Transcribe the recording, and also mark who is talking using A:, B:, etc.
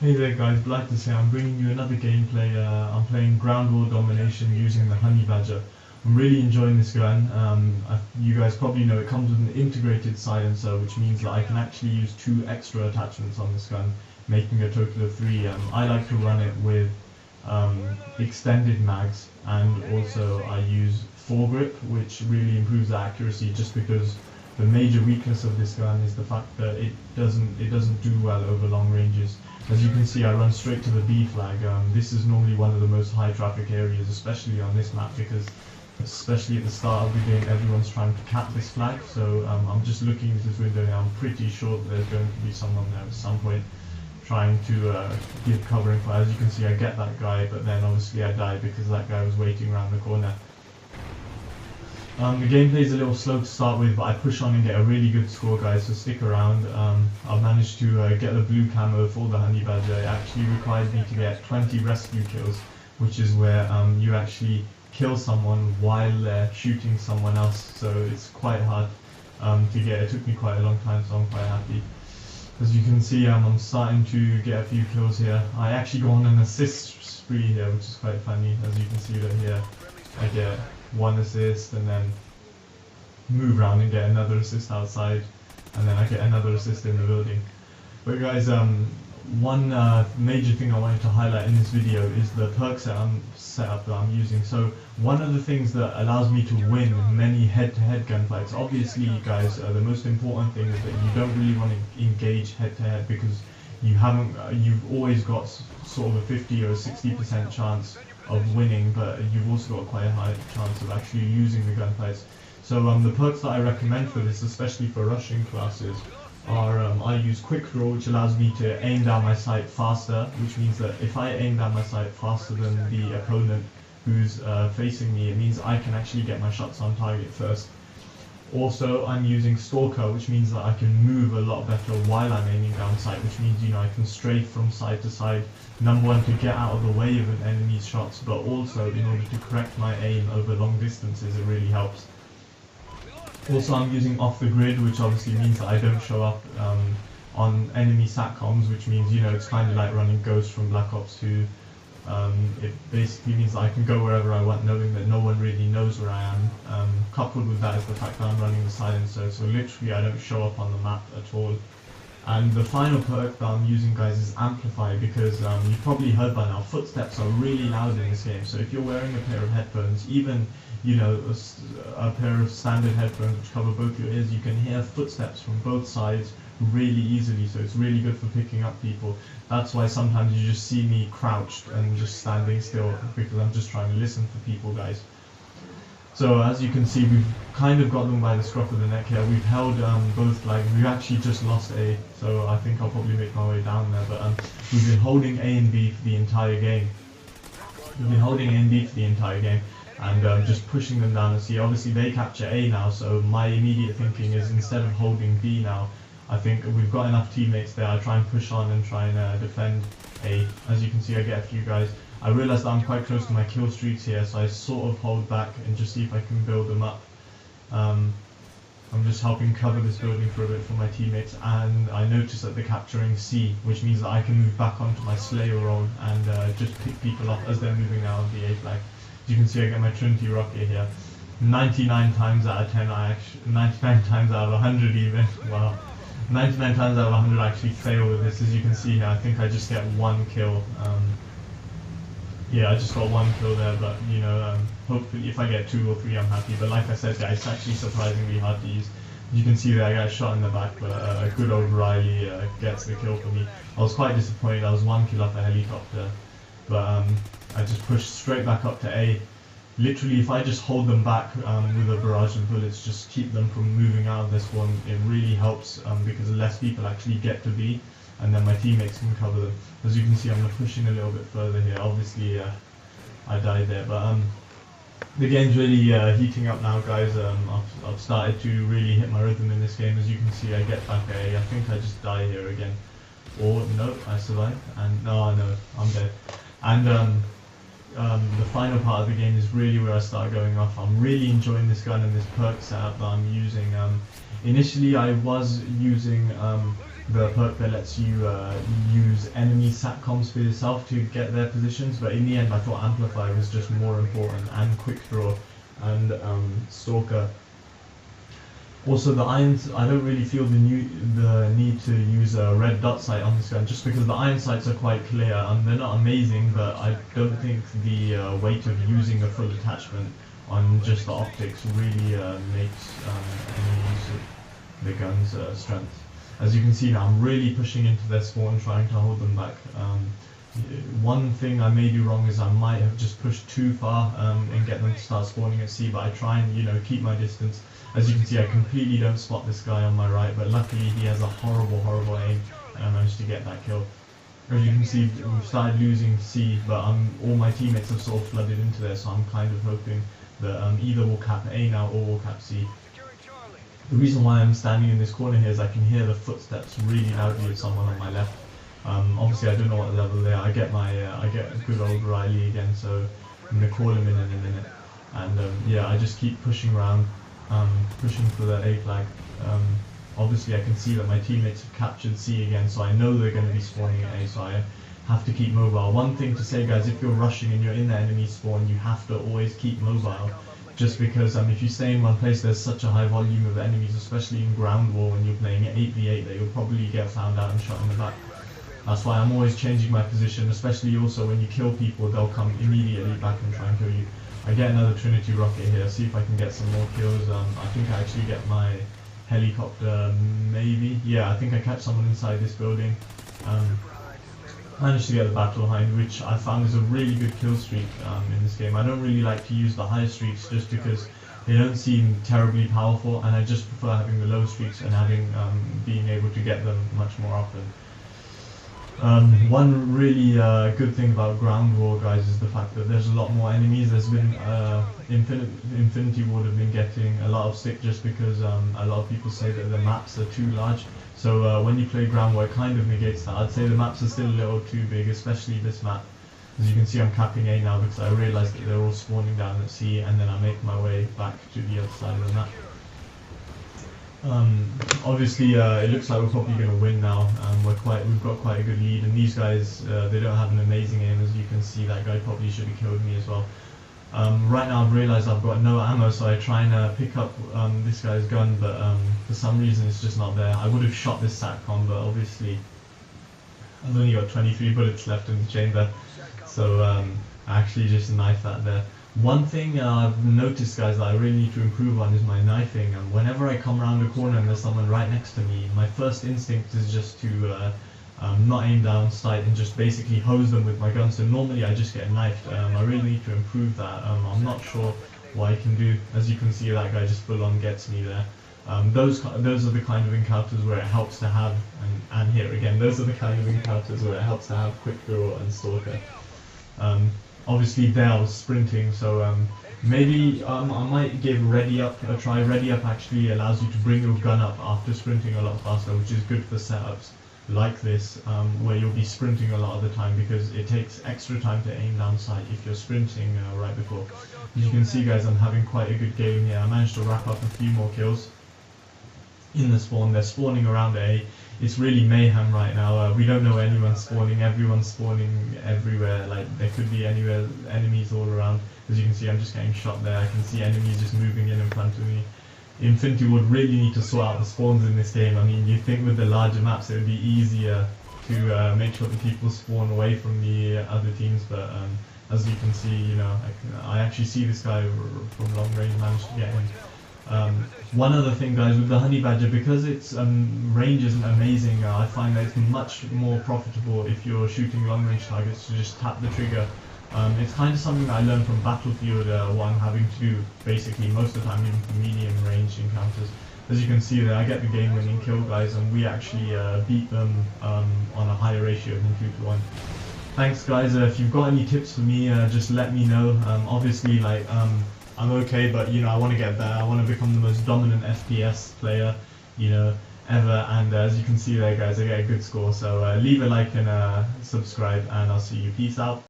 A: Hey there guys, glad to say I'm bringing you another gameplay. I'm playing Ground War Domination using the Honey Badger. I'm really enjoying this gun. You guys probably know it comes with an integrated silencer, which means that I can actually use 2 extra attachments on this gun, making a total of 3. I like to run it with extended mags, and also I use foregrip, which really improves the accuracy, just because the major weakness of this gun is the fact that it doesn't do well over long ranges. As you can see, I run straight to the B flag. This is normally one of the most high traffic areas, especially on this map, because especially at the start of the game everyone's trying to cap this flag. So I'm just looking into this window now. I'm pretty sure that there's going to be someone there at some point trying to give covering fire. As you can see, I get that guy, but then obviously I die because that guy was waiting around the corner. The gameplay is a little slow to start with, but I push on and get a really good score, guys, so stick around. I've managed to get the blue camo for the Honey Badger. It actually required me to get 20 rescue kills, which is where you actually kill someone while they're shooting someone else, so it's quite hard to get. It took me quite a long time, so I'm quite happy. As you can see, I'm starting to get a few kills here. I actually go on an assist spree here, which is quite funny. As you can see that here, I get 1 assist and then move around and get another assist outside, and then I get another assist in the building. But guys, one major thing I wanted to highlight in this video is the perk setup that I'm using. So one of the things that allows me to win many head-to-head gunfights, obviously guys, the most important thing is that you don't really want to engage head-to-head, because you've always got sort of a 50 or a 60% chance of winning, but you've also got quite a high chance of actually losing the gunfights. So the perks that I recommend for this, especially for rushing classes, are I use quick draw, which allows me to aim down my sight faster, which means that if I aim down my sight faster than the opponent who's facing me, it means I can actually get my shots on target first. Also, I'm using Stalker, which means that I can move a lot better while I'm aiming down sight, which means, you know, I can strafe from side to side. Number one, to get out of the way of an enemy's shots, but also in order to correct my aim over long distances, it really helps. Also, I'm using off the grid, which obviously means that I don't show up on enemy satcoms, which means, you know, it's kind of like running Ghost from Black Ops 2. It basically means that I can go wherever I want, knowing that no one really knows where I am. Coupled with that is the fact that I'm running the silencer, so literally I don't show up on the map at all. And the final perk that I'm using, guys, is Amplify, because you've probably heard by now, footsteps are really loud in this game. So if you're wearing a pair of headphones, even, you know, a pair of standard headphones which cover both your ears, you can hear footsteps from both sides really easily, so it's really good for picking up people. That's why sometimes you just see me crouched and just standing still, because I'm just trying to listen for people, guys. So as you can see, we've kind of got them by the scruff of the neck here. We've held both flags. We've actually just lost A, so I think I'll probably make my way down there, but we've been holding A and B for the entire game. We've been holding A and B for the entire game, and just pushing them down to C. Obviously they capture A now, so my immediate thinking is, instead of holding B now, I think we've got enough teammates there. I try and push on and try and defend A. As you can see, I get a few guys. I realise that I'm quite close to my kill streaks here, so I sort of hold back and just see if I can build them up. I'm just helping cover this building for a bit for my teammates, and I notice that they're capturing C, which means that I can move back onto my Slayer role and just pick people off as they're moving out of the A flag. As you can see, I get my Trinity rocket here. 99 times out of 10, 99 times out of 100 even, wow. 99 times out of 100 I actually fail with this. As you can see here, I think I just get 1 kill. Yeah, I just got 1 kill there, but you know, hopefully if I get 2 or 3 I'm happy. But like I said, guys, it's actually surprisingly hard to use. You can see that I got shot in the back, but good old Riley gets the kill for me. I was quite disappointed. I was 1 kill off a helicopter, but I just pushed straight back up to A. Literally, if I just hold them back with a barrage of bullets, just keep them from moving out of this one, it really helps, because less people actually get to B, and then my teammates can cover them. As you can see, I'm pushing a little bit further here. Obviously, I died there, but the game's really heating up now, guys. I've started to really hit my rhythm in this game. As you can see, I get back A. I think I just die here again. Or, no, I survive, and no, I'm dead. And the final part of the game is really where I start going off. I'm really enjoying this gun and this perk setup that I'm using. Initially I was using the perk that lets you use enemy satcoms for yourself to get their positions, but in the end I thought Amplify was just more important, and Quick Draw and Stalker. Also the irons, I don't really feel the need to use a red dot sight on this gun, just because the iron sights are quite clear and they're not amazing, but I don't think the weight of using a full attachment on just the optics really makes any use of the gun's strength. As you can see now, I'm really pushing into their spawn, trying to hold them back. One thing I may do wrong is I might have just pushed too far and get them to start spawning at C, but I try and keep my distance. As you can see, I completely don't spot this guy on my right, but luckily he has a horrible aim and I managed to get that kill. As you can see, we've started losing C, but all my teammates have sort of flooded into there, so I'm kind of hoping that either we'll cap A now or we'll cap C. The reason why I'm standing in this corner here is I can hear the footsteps really loudly of someone on my left. Obviously I don't know what level they are. I get good old Riley again, so I'm going to call him in a minute. And yeah, I just keep pushing around, pushing for the A flag. Obviously I can see that my teammates have captured C again, so I know they're going to be spawning at A, so I have to keep mobile. One thing to say, guys, if you're rushing and you're in the enemy spawn, you have to always keep mobile. Just because if you stay in one place, there's such a high volume of enemies, especially in ground war when you're playing at 8v8, that you'll probably get found out and shot in the back. That's why I'm always changing my position, especially also when you kill people, they'll come immediately back and try and kill you. I get another Trinity rocket here, see if I can get some more kills. I think I actually get my helicopter, maybe. Yeah, I think I catch someone inside this building. Managed to get the battle hind, which I found is a really good kill streak in this game. I don't really like to use the high streaks just because they don't seem terribly powerful, and I just prefer having the low streaks and being able to get them much more often. One really good thing about ground war, guys, is the fact that there's a lot more enemies. There's been Infinity Ward have been getting a lot of stick just because a lot of people say that the maps are too large. So when you play ground war, it kind of negates that. I'd say the maps are still a little too big, especially this map. As you can see, I'm capping A now because I realised that they're all spawning down at C, and then I make my way back to the other side of the map. Obviously, it looks like we're probably going to win now. We've got quite a good lead, and these guys, they don't have an amazing aim. As you can see, that guy probably should have killed me as well. Right now I've realised I've got no ammo, so I try and pick up this guy's gun, but for some reason it's just not there. I would have shot this SATCOM, but obviously I've only got 23 bullets left in the chamber, so I actually just knifed that there. One thing I've noticed, guys, that I really need to improve on is my knifing. And whenever I come around a corner and there's someone right next to me, my first instinct is just to not aim down sight and just basically hose them with my gun. So normally I just get knifed. I really need to improve that. I'm not sure what I can do. As you can see, that guy just full on gets me there. Those are the kind of encounters where it helps to have, and here again, those are the kind of encounters where it helps to have Quick Draw and Stalker. Obviously there I was sprinting, so maybe I might give Ready Up a try. Ready Up actually allows you to bring your gun up after sprinting a lot faster, which is good for setups like this, where you'll be sprinting a lot of the time, because it takes extra time to aim down sight if you're sprinting right before. As you can see, guys, I'm having quite a good game here. I managed to wrap up a few more kills in the spawn. They're spawning around A. It's really mayhem right now. We don't know anyone's spawning. Everyone's spawning everywhere. Like, there could be anywhere enemies all around. As you can see, I'm just getting shot there. I can see enemies just moving in front of me. Infinity would really need to sort out the spawns in this game. I mean, you'd think with the larger maps it would be easier to make sure that people spawn away from the other teams, but as you can see, I actually see this guy from long range, managed to get him. One other thing, guys, with the Honey Badger, because its range isn't amazing, I find that it's much more profitable if you're shooting long range targets to just tap the trigger. It's kind of something that I learned from Battlefield 1, having to do basically most of the time even for medium range encounters. As you can see there, I get the game winning kill, guys, and we actually beat them on a higher ratio than 2-to-1. Thanks, guys. If you've got any tips for me, just let me know. Obviously, like, I'm okay, but I want to get better. I want to become the most dominant FPS player, ever. And as you can see there, guys, I get a good score. So leave a like and subscribe, and I'll see you. Peace out.